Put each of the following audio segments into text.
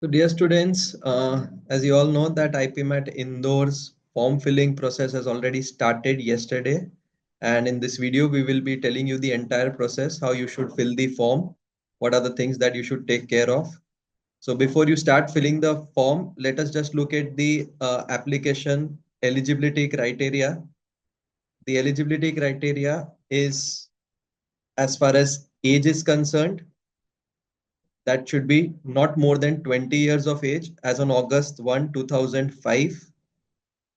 So dear students, as you all know that IPMAT Indore's form filling process has already started yesterday. And in this video, we will be telling you the entire process, how you should fill the form, what are the things that you should take care of. So before you start filling the form, let us just look at the application eligibility criteria. The eligibility criteria is, as far as age is concerned, that should be not more than 20 years of age as on August 1, 2005,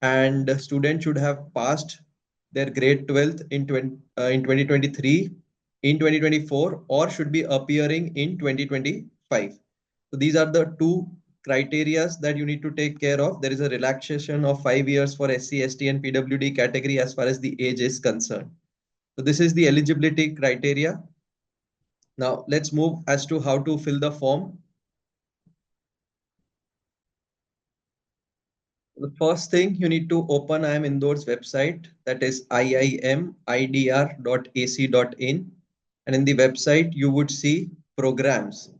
and the student should have passed their grade 12th in 2023, in 2024, or should be appearing in 2025. So these are the two criterias that you need to take care of. There is a relaxation of 5 years for SC, ST, and PWD category as far as the age is concerned. So this is the eligibility criteria. Now let's move as to how to fill the form. The first thing you need to open IIM Indore's website, that is iimidr.ac.in, and in the website you would see programs.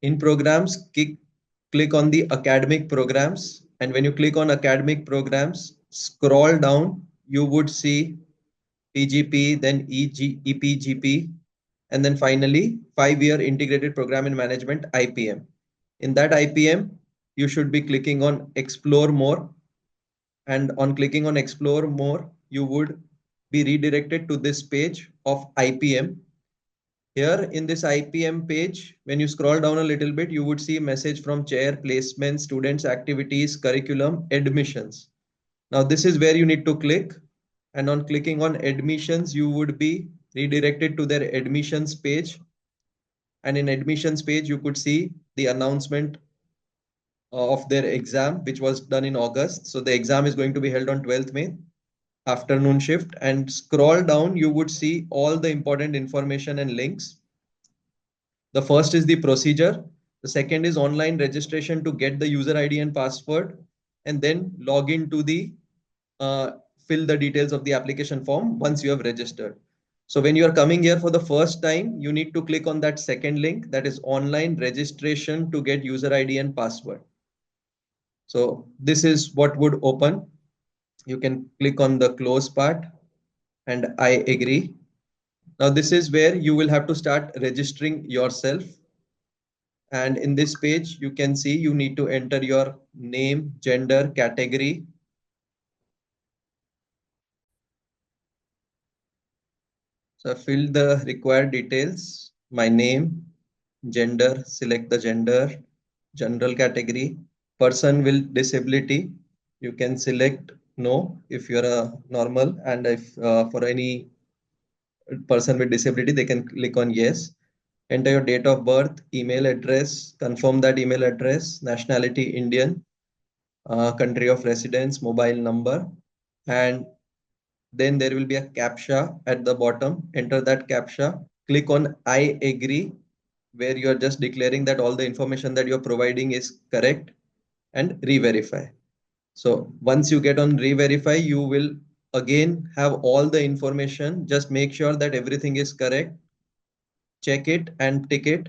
In programs, click on the academic programs, and when you click on academic programs, scroll down, you would see PGP, then EPGP, and then finally 5-year integrated program in management, IPM. In that IPM, you should be clicking on explore more, and on clicking on explore more, you would be redirected to this page of IPM. Here in this IPM page, when you scroll down a little bit, you would see a message from chair, placement, students, activities, curriculum, admissions. Now this is where you need to click, and on clicking on admissions, you would be redirected to their admissions page. And in admissions page, you could see the announcement of their exam, which was done in August. So the exam is going to be held on 12th May, afternoon shift, and scroll down, you would see all the important information and links. The first is the procedure. The second is online registration to get the user ID and password, and then log into the uh, fill the details of the application form once you have registered. So when you are coming here for the first time, you need to click on that second link, that is online registration to get user ID and password. So this is what would open. You can click on the close part and I agree. Now this is where you will have to start registering yourself. And in this page, you can see you need to enter your name, gender, category. So fill the required details, my name, gender, select the gender, general category, person with disability. You can select no if you're a normal, and if for any person with disability, they can click on yes. Enter your date of birth, email address, confirm that email address, nationality Indian, country of residence, mobile number, and then there will be a CAPTCHA at the bottom. Enter that CAPTCHA, click on I agree, where you are just declaring that all the information that you're providing is correct, and re-verify. So once you get on re-verify, you will again have all the information. Just make sure that everything is correct, check it and tick it,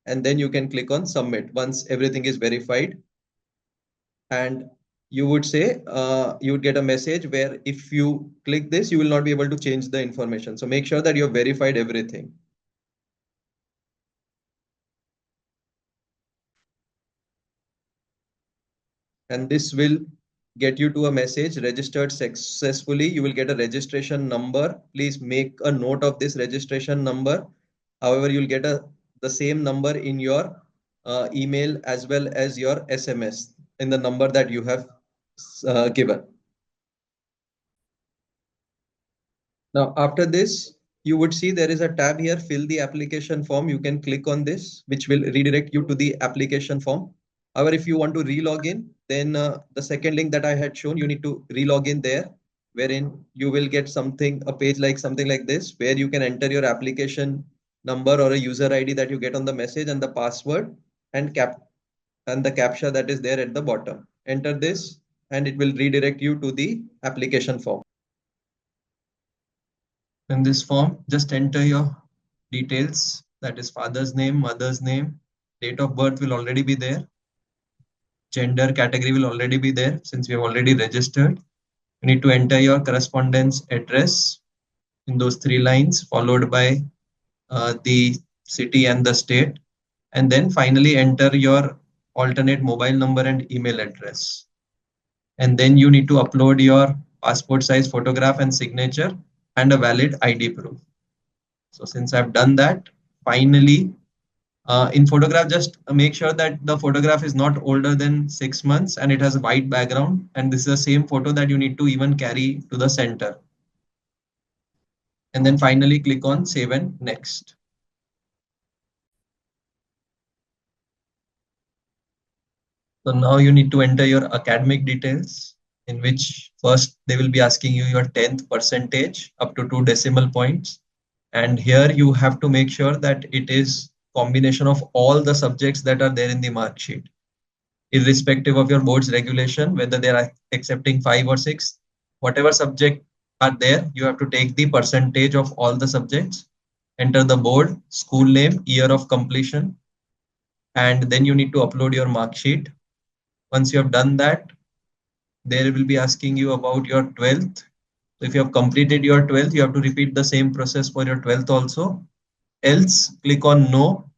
and then you can click on submit once everything is verified. And you would say you would get a message where if you click this, you will not be able to change the information. So make sure that you have verified everything. And this will get you to a message registered successfully. You will get a registration number. Please make a note of this registration number. However, you'll get the same number in your email as well as your SMS in the number that you have given. Now, after this, you would see there is a tab here, fill the application form. You can click on this, which will redirect you to the application form. However, if you want to re-log in, then the second link that I had shown, you need to re-log in there, wherein you will get something, a page like something like this, where you can enter your application number or a user ID that you get on the message and the password and the CAPTCHA that is there at the bottom. Enter this and it will redirect you to the application form. In this form, just enter your details, that is father's name, mother's name, date of birth will already be there, gender category will already be there since we have already registered. You need to enter your correspondence address in those three lines, followed by the city and the state, and then finally enter your alternate mobile number and email address. And then you need to upload your passport size photograph and signature and a valid ID proof. So since I've done that, finally, in photograph, just make sure that the photograph is not older than 6 months and it has a white background. And this is the same photo that you need to even carry to the center. And then finally click on save and next. So now you need to enter your academic details, in which first they will be asking you your 10th percentage up to 2 decimal points. And here you have to make sure that it is combination of all the subjects that are there in the mark sheet, irrespective of your board's regulation, whether they are accepting 5 or 6, whatever subject are there, you have to take the percentage of all the subjects, enter the board, school name, year of completion, and then you need to upload your mark sheet. Once you have done that, they will be asking you about your 12th. So if you have completed your 12th, you have to repeat the same process for your 12th also. Else, click on no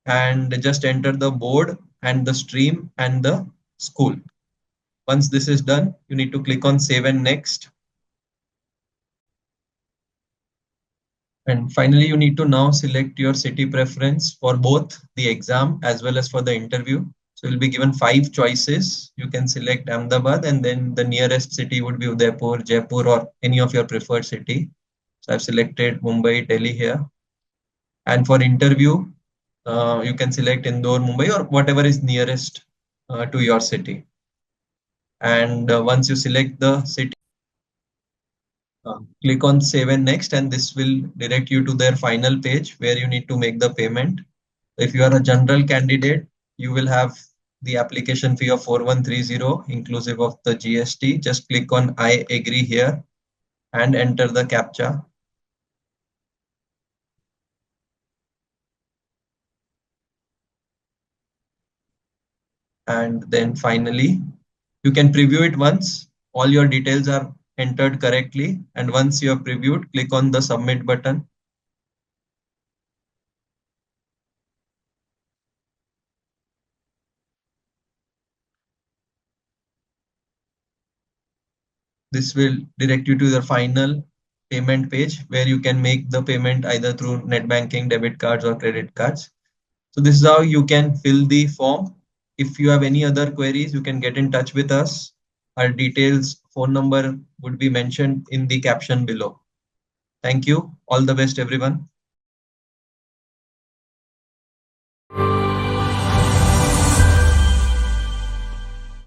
and just enter the board and the stream and the school. Once this is done, you need to click on save and next. And finally, you need to now select your city preference for both the exam as well as for the interview. So you'll be given 5 choices. You can select Ahmedabad and then the nearest city would be Udaipur, Jaipur, or any of your preferred city. So I've selected Mumbai, Delhi here. And for interview, you can select Indore, Mumbai, or whatever is nearest to your city. And once you select the city, click on save and next, and this will direct you to their final page where you need to make the payment. If you are a general candidate, you will have the application fee of 4130 inclusive of the GST. Just click on I agree here and enter the CAPTCHA. And then finally, you can preview it once all your details are entered correctly. And once you have previewed, click on the submit button. This will direct you to the final payment page where you can make the payment either through net banking, debit cards, or credit cards. So this is how you can fill the form. If you have any other queries, you can get in touch with us. Our details, phone number would be mentioned in the caption below. Thank you. All the best, everyone.